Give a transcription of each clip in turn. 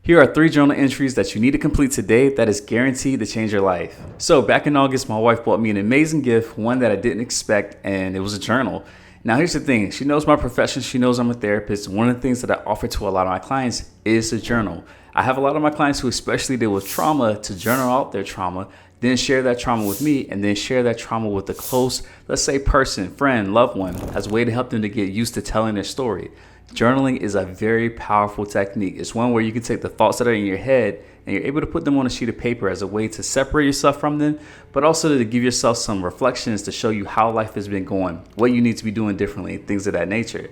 Here are 3 journal entries that you need to complete today that is guaranteed to change your life. So back in August, my wife bought me an amazing gift, one that I didn't expect, and it was a journal. Now here's the thing, she knows my profession, she knows I'm a therapist. One of the things that I offer to a lot of my clients is a journal. I have a lot of my clients who especially deal with trauma to journal out their trauma, then share that trauma with me, and then share that trauma with a close, let's say person, friend, loved one, as a way to help them to get used to telling their story. Journaling is a very powerful technique. It's one where you can take the thoughts that are in your head and you're able to put them on a sheet of paper as a way to separate yourself from them, but also to give yourself some reflections to show you how life has been going, what you need to be doing differently, things of that nature.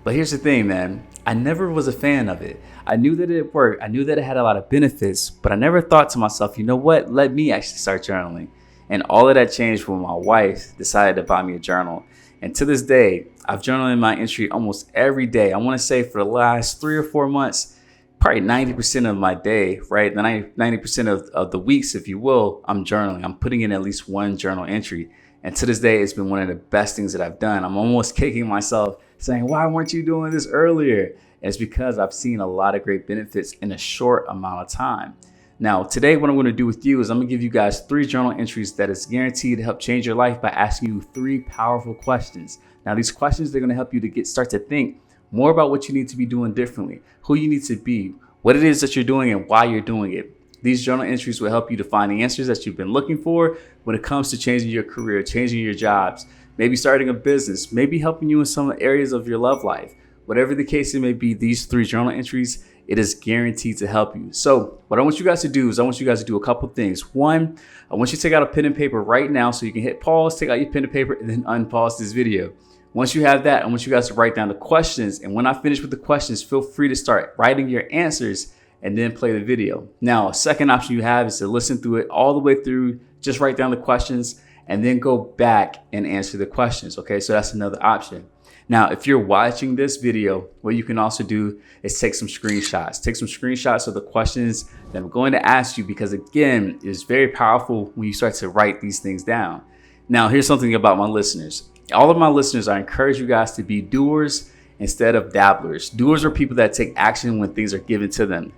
But here's the thing, man. I never was a fan of it. I knew that it worked. I knew that it had a lot of benefits, but I never thought to myself, you know what? Let me actually start journaling. And all of that changed when my wife decided to buy me a journal. And to this day, I've journaled in my entry almost every day. I want to say for the last 3 or 4 months, probably 90% of my day, right? 90% of the weeks, if you will, I'm journaling. I'm putting in at least one journal entry. And to this day, it's been one of the best things that I've done. I'm almost kicking myself saying, why weren't you doing this earlier? And it's because I've seen a lot of great benefits in a short amount of time. Now, today, what I'm going to do with you is I'm going to give you guys 3 journal entries that is guaranteed to help change your life by asking you 3 powerful questions. Now, these questions, they're going to help you to start to think more about what you need to be doing differently, who you need to be, what it is that you're doing and why you're doing it. These journal entries will help you to find the answers that you've been looking for when it comes to changing your career, changing your jobs, maybe starting a business, maybe helping you in some areas of your love life. Whatever the case it may be, these 3 journal entries, it is guaranteed to help you. So what I want you guys to do is I want you guys to do a couple things. One, I want you to take out a pen and paper right now so you can hit pause, take out your pen and paper, and then unpause this video. Once you have that, I want you guys to write down the questions. And when I finish with the questions, feel free to start writing your answers and then play the video. Now, a second option you have is to listen through it all the way through, just write down the questions and then go back and answer the questions. Okay, so that's another option. Now, if you're watching this video, what you can also do is take some screenshots. Take some screenshots of the questions that I'm going to ask you because, again, it's very powerful when you start to write these things down. Now, here's something about my listeners. All of my listeners, I encourage you guys to be doers instead of dabblers. Doers are people that take action when things are given to them.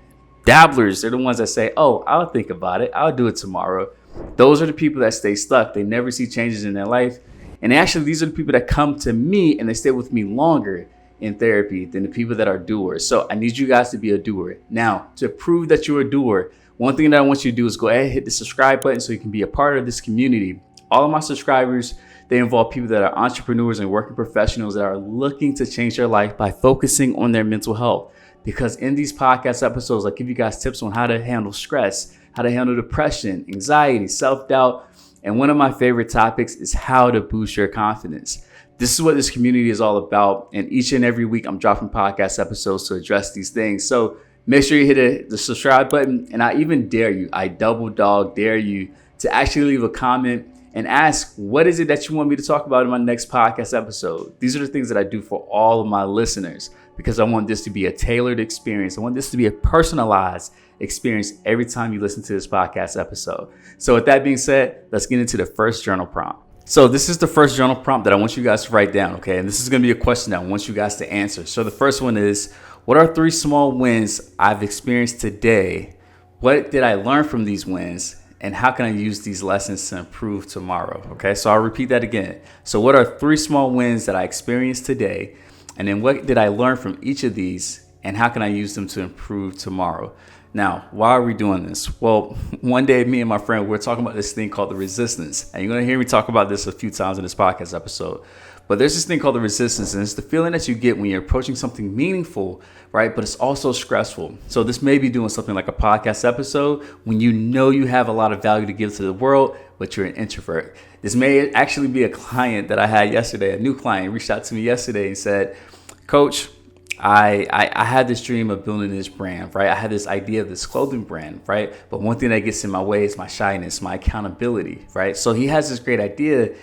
Dabblers, they're the ones that say, oh, I'll think about it. I'll do it tomorrow. Those are the people that stay stuck. They never see changes in their life. And actually, these are the people that come to me and they stay with me longer in therapy than the people that are doers. So I need you guys to be a doer. Now, to prove that you're a doer, one thing that I want you to do is go ahead and hit the subscribe button so you can be a part of this community. All of my subscribers, they involve people that are entrepreneurs and working professionals that are looking to change their life by focusing on their mental health. Because in these podcast episodes, I give you guys tips on how to handle stress, how to handle depression, anxiety, self-doubt. And one of my favorite topics is how to boost your confidence. This is what this community is all about. And each and every week, I'm dropping podcast episodes to address these things. So make sure you hit the subscribe button. And I even dare you, I double dog dare you to actually leave a comment and ask, what is it that you want me to talk about in my next podcast episode? These are the things that I do for all of my listeners because I want this to be a tailored experience. I want this to be a personalized experience every time you listen to this podcast episode. So with that being said, let's get into the first journal prompt. So this is the first journal prompt that I want you guys to write down, okay? And this is going to be a question that I want you guys to answer. So the first one is, what are 3 small wins I've experienced today? What did I learn from these wins? And how can I use these lessons to improve tomorrow? Okay, so I'll repeat that again. So what are 3 small wins that I experienced today? And then what did I learn from each of these? And how can I use them to improve tomorrow? Now, why are we doing this? Well, one day, me and my friend, we're talking about this thing called the resistance. And you're going to hear me talk about this a few times in this podcast episode. But there's this thing called the resistance, and it's the feeling that you get when you're approaching something meaningful, right? But it's also stressful. So this may be doing something like a podcast episode when you know you have a lot of value to give to the world, but you're an introvert. This may actually be a client that I had yesterday. A new client reached out to me yesterday and said, Coach, I had this dream of building this brand, right? I had this idea of this clothing brand, right? But one thing that gets in my way is my shyness, my accountability, right? So he has this great idea,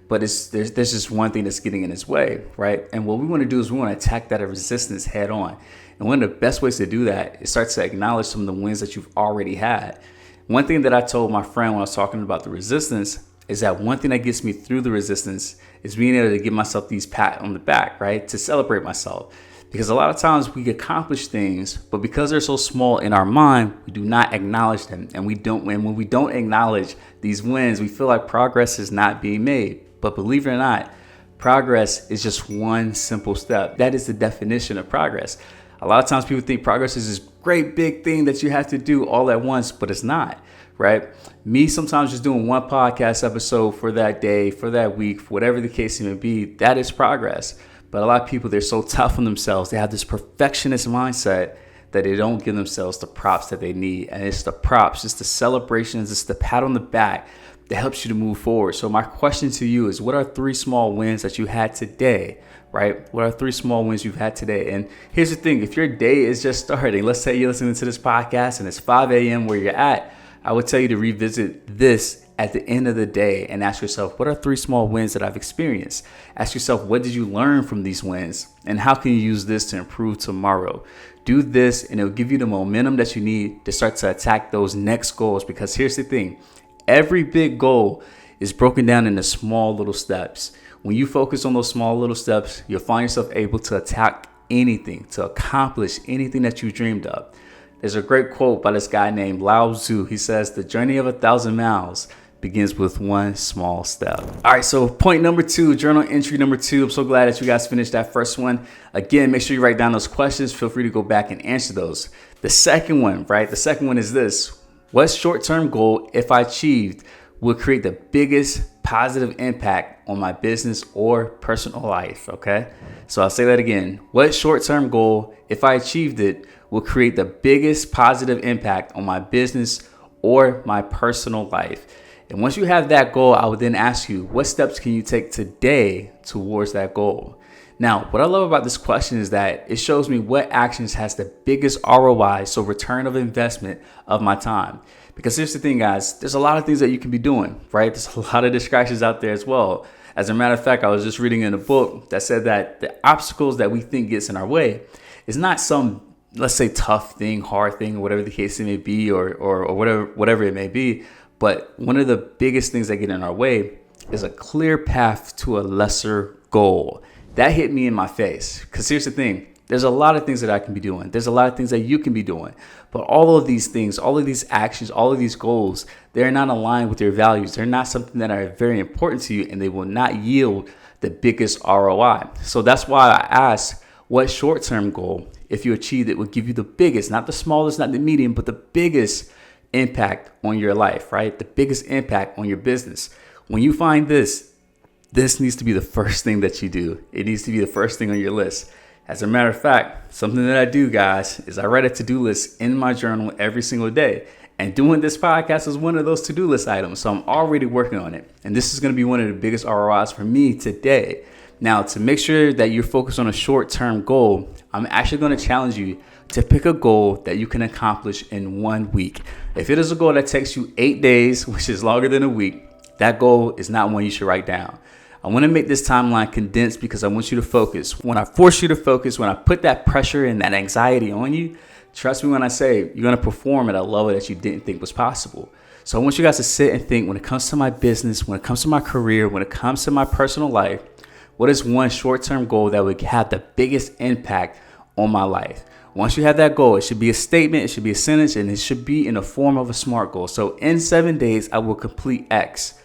but there's just one thing that's getting in his way, right? And what we want to do is we want to attack that resistance head on. And one of the best ways to do that is start to acknowledge some of the wins that you've already had. One thing that I told my friend when I was talking about the resistance is that one thing that gets me through the resistance is being able to give myself these pat on the back, right? To celebrate myself. Because a lot of times we accomplish things, but because they're so small in our mind, we do not acknowledge them. And when we don't acknowledge these wins, we feel like progress is not being made. But believe it or not, progress is just one simple step. That is the definition of progress. A lot of times people think progress is this great big thing that you have to do all at once, but it's not, right? Me sometimes just doing one podcast episode for that day, for that week, for whatever the case may be, that is progress. But a lot of people, they're so tough on themselves. They have this perfectionist mindset that they don't give themselves the props that they need. And it's the props, it's the celebrations, it's the pat on the back that helps you to move forward. So my question to you is, what are 3 small wins that you had today, right? What are 3 small wins you've had today? And here's the thing, if your day is just starting, let's say you're listening to this podcast and it's 5 a.m. where you're at, I would tell you to revisit this at the end of the day and ask yourself, what are 3 small wins that I've experienced? Ask yourself, what did you learn from these wins? And how can you use this to improve tomorrow? Do this and it'll give you the momentum that you need to start to attack those next goals. Because here's the thing, every big goal is broken down into small little steps. When you focus on those small little steps, you'll find yourself able to attack anything, to accomplish anything that you dreamed of. There's a great quote by this guy named Lao Tzu. He says, the journey of 1,000 miles begins with one small step. All right, so point number 2, journal entry number 2. I'm so glad that you guys finished that first one. Again, make sure you write down those questions. Feel free to go back and answer those. The second one, right? The second one is this. What short-term goal, if I achieved, will create the biggest positive impact on my business or personal life? Okay, so I'll say that again. What short-term goal, if I achieved it, will create the biggest positive impact on my business or my personal life? And once you have that goal, I would then ask you, what steps can you take today towards that goal? Now, what I love about this question is that it shows me what actions has the biggest ROI, so return of investment of my time. Because here's the thing, guys, there's a lot of things that you can be doing, right? There's a lot of distractions out there as well. As a matter of fact, I was just reading in a book that said that the obstacles that we think gets in our way is not some, let's say, tough thing, hard thing, or whatever the case it may be, or whatever it may be. But one of the biggest things that get in our way is a clear path to a lesser goal. That hit me in my face. Because here's the thing. There's a lot of things that I can be doing. There's a lot of things that you can be doing. But all of these things, all of these actions, all of these goals, they're not aligned with your values. They're not something that are very important to you, and they will not yield the biggest ROI. So that's why I asked, what short-term goal, if you achieve it, will give you the biggest, not the smallest, not the medium, but the biggest impact on your life, right? The biggest impact on your business. When you find this needs to be the first thing that you do. It needs to be the first thing on your list. As a matter of fact, something that I do, guys, is I write a to-do list in my journal every single day. And doing this podcast is one of those to-do list items. So I'm already working on it. And this is going to be one of the biggest ROIs for me today. Now, to make sure that you're focused on a short-term goal, I'm actually going to challenge you to pick a goal that you can accomplish in 1 week. If it is a goal that takes you 8 days, which is longer than a week, that goal is not one you should write down. I want to make this timeline condensed because I want you to focus. When I force you to focus, when I put that pressure and that anxiety on you, trust me when I say you're going to perform at a level that you didn't think was possible. So I want you guys to sit and think, when it comes to my business, when it comes to my career, when it comes to my personal life, what is one short-term goal that would have the biggest impact on my life? Once you have that goal, it should be a statement, it should be a sentence, and it should be in the form of a SMART goal. So in 7 days, I will complete X.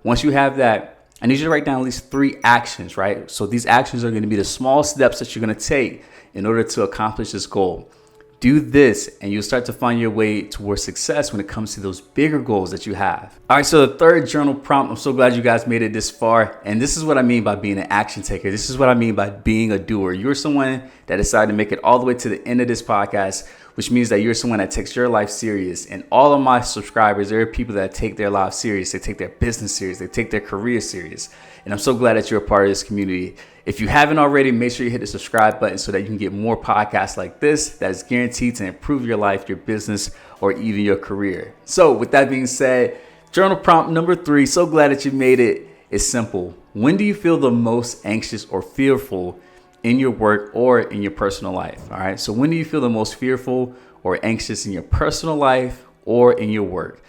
Once you have that, I need you to write down at least 3 actions, right? So these actions are going to be the small steps that you're going to take in order to accomplish this goal. Do this and you'll start to find your way towards success when it comes to those bigger goals that you have. All right, so the third journal prompt, I'm so glad you guys made it this far. And this is what I mean by being an action taker. This is what I mean by being a doer. You're someone that decided to make it all the way to the end of this podcast, which means that you're someone that takes your life serious. And all of my subscribers, there are people that take their life serious. They take their business serious. They take their career serious. And I'm so glad that you're a part of this community. If you haven't already, make sure you hit the subscribe button so that you can get more podcasts like this that is guaranteed to improve your life, your business, or even your career. So with that being said, journal prompt number 3, so glad that you made it. It's simple. When do you feel the most anxious or fearful in your work or in your personal life? All right. So when do you feel the most fearful or anxious in your personal life or in your work?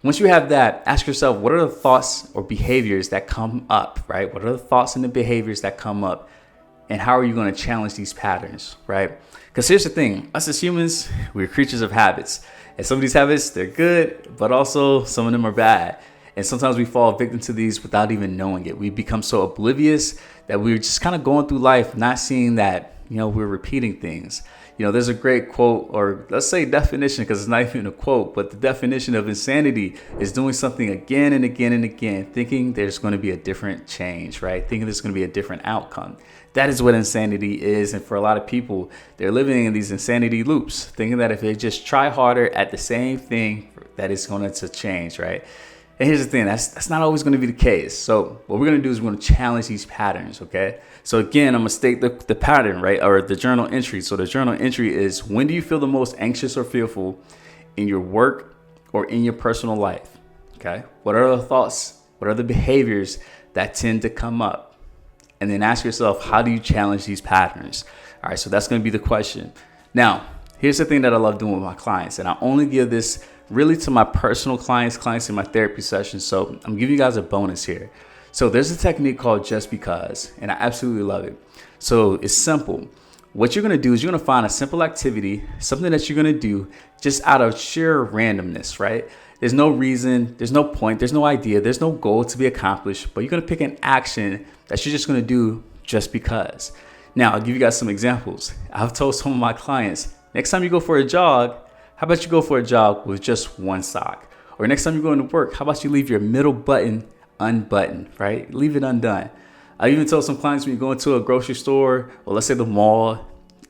Once you have that, ask yourself, what are the thoughts or behaviors that come up, right? What are the thoughts and the behaviors that come up And how are you going to challenge these patterns, right? Because here's the thing, us as humans, we're creatures of habits. And some of these habits, they're good, but also some of them are bad. And sometimes we fall victim to these without even knowing it. We become so oblivious that we're just kind of going through life, not seeing that, we're repeating things. There's a great quote, or let's say definition, because it's not even a quote, but the definition of insanity is doing something again and again and again, thinking there's going to be a different change, right? Thinking there's going to be a different outcome. That is what insanity is. And for a lot of people, they're living in these insanity loops, thinking that if they just try harder at the same thing, that it's going to change, right? And here's the thing, that's not always going to be the case. So what we're going to do is we're going to challenge these patterns, okay? So again, I'm going to state the pattern, right? Or the journal entry. So the journal entry is, when do you feel the most anxious or fearful in your work or in your personal life? Okay. What are the thoughts? What are the behaviors that tend to come up? And then ask yourself, how do you challenge these patterns? All right. So that's going to be the question. Now, here's the thing that I love doing with my clients. And I only give this really to my personal clients in my therapy sessions. So I'm giving you guys a bonus here. So there's a technique called just because, and I absolutely love it. So it's simple. What you're going to do is you're going to find a simple activity, something that you're going to do just out of sheer randomness, right? There's no reason, there's no point, there's no idea, there's no goal to be accomplished, but you're going to pick an action that you're just going to do just because. Now, I'll give you guys some examples. I've told some of my clients, next time you go for a jog, how about you go for a jog with just one sock? Or next time you go into work, how about you leave your middle button unbuttoned, right? Leave it undone. I even tell some clients, when you go into a grocery store, or let's say the mall,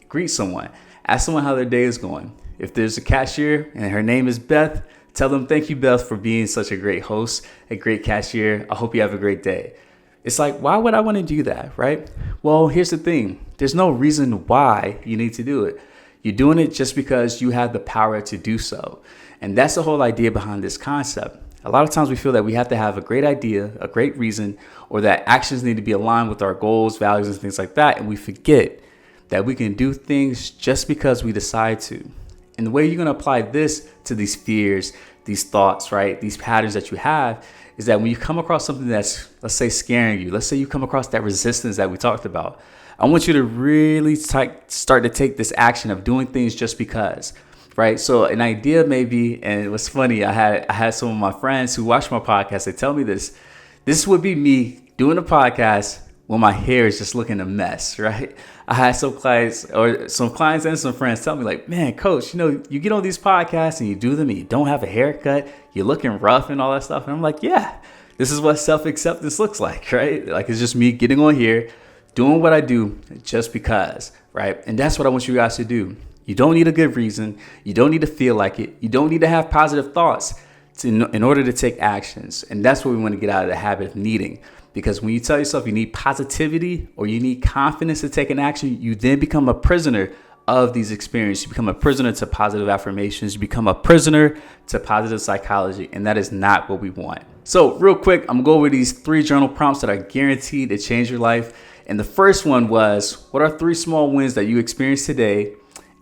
greet someone. Ask someone how their day is going. If there's a cashier and her name is Beth, tell them, thank you, Beth, for being such a great host, a great cashier. I hope you have a great day. It's like, why would I want to do that, right? Well, here's the thing. There's no reason why you need to do it. You're doing it just because you have the power to do so. And that's the whole idea behind this concept. A lot of times we feel that we have to have a great idea, a great reason, or that actions need to be aligned with our goals, values, and things like that. And we forget that we can do things just because we decide to. And the way you're going to apply this to these fears, these thoughts, right, these patterns that you have, is that when you come across something that's, let's say, scaring you, let's say you come across that resistance that we talked about, I want you to really start to take this action of doing things just because. Right. So an idea may be, and it was funny, I had some of my friends who watch my podcast, they tell me this would be me doing a podcast when my hair is just looking a mess. Right. I had some clients and some friends tell me like, man, coach, you get on these podcasts and you do them and you don't have a haircut, you're looking rough and all that stuff. And I'm like, yeah, this is what self-acceptance looks like. Right. Like, it's just me getting on here, doing what I do just because. Right. And that's what I want you guys to do. You don't need a good reason. You don't need to feel like it. You don't need to have positive thoughts in order to take actions. And that's what we want to get out of the habit of needing. Because when you tell yourself you need positivity or you need confidence to take an action, you then become a prisoner of these experiences. You become a prisoner to positive affirmations. You become a prisoner to positive psychology. And that is not what we want. So real quick, I'm going to go over these 3 journal prompts that are guaranteed to change your life. And the first one was, what are 3 small wins that you experienced today?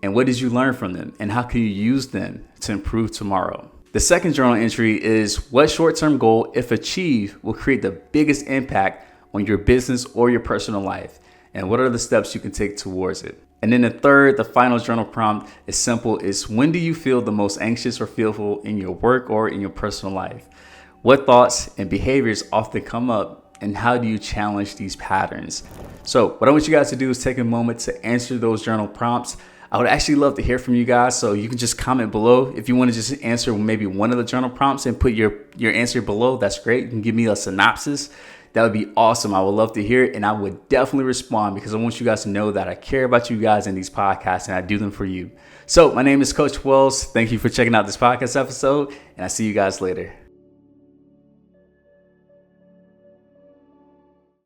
And what did you learn from them? And how can you use them to improve tomorrow? The second journal entry is, what short-term goal, if achieved, will create the biggest impact on your business or your personal life? And what are the steps you can take towards it? And then the final journal prompt is simple. Is, when do you feel the most anxious or fearful in your work or in your personal life? What thoughts and behaviors often come up? And how do you challenge these patterns? So what I want you guys to do is take a moment to answer those journal prompts. I would actually love to hear from you guys. So you can just comment below. If you want to just answer maybe one of the journal prompts and put your answer below, that's great. You can give me a synopsis. That would be awesome. I would love to hear it. And I would definitely respond, because I want you guys to know that I care about you guys in these podcasts and I do them for you. So my name is Coach Wells. Thank you for checking out this podcast episode, and I'll see you guys later.